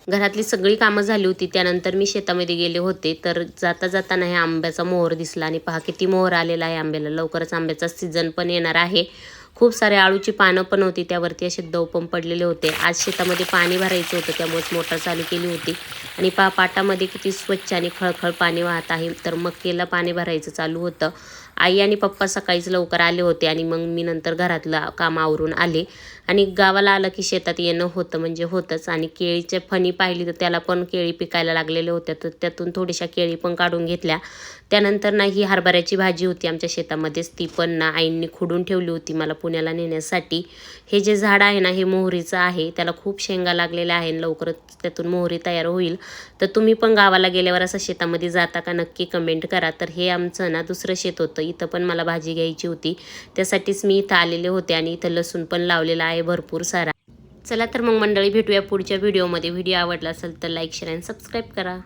घरातली सगळी कामं झाली होती. त्यानंतर मी शेतामध्ये गेले होते. तर जाता जाताना हे आंब्याचा मोहर दिसला आणि पहा किती मोहर आलेला आहे आंब्याला. लवकरच आंब्याचा सीझन पण येणार आहे. खूप सारे आळूची पानं पण होती, त्यावरती असे दव पण पडलेले होते. आज शेतामध्ये पाणी भरायचं होतं, त्यामुळेच मोटर चालू केली होती. आणि पहा पाटामध्ये किती स्वच्छ आणि खळखळ पाणी वाहत आहे. तर मक्केला पाणी भरायचं चालू होतं. आई आणि पप्पा सकाळीच लवकर आले होते आणि मग मी नंतर घरातलं काम आवरून आले. आणि गावाला आलं की शेतात येणं होतं म्हणजे होतंच. आणि केळीचे फणी पाहिली तर त्याला पण केळी पिकायला लागलेल्या होत्या, तर त्यातून थोड्याशा केळी पण काढून घेतल्या. त्यानंतर ना ही हरभऱ्याची भाजी होती आमच्या शेतामध्येच, ती पण ना आईंनी खुडून ठेवली होती मला पुण्याला नेण्यासाठी. हे जे झाड आहे ना हे मोहरीचं आहे, त्याला खूप शेंगा लागलेल्या आहे आणि लवकरच त्यातून मोहरी तयार होईल. तर तुम्ही पण गावाला गेल्यावर असं शेतामध्ये जाता का नक्की कमेंट करा. तर हे आमचं ना दुसरं शेत होतं, इथं पण मला भाजी घ्यायची होती, त्यासाठीच मी इथं आलेले होते. आणि इथं लसूण पण लावलेला आहे भरपूर सारा. चला तर मग मंडळी, भेटूया पुढच्या व्हिडिओमध्ये. व्हिडिओ आवडला असेल तर लाईक, शेअर आणि सबस्क्राईब करा.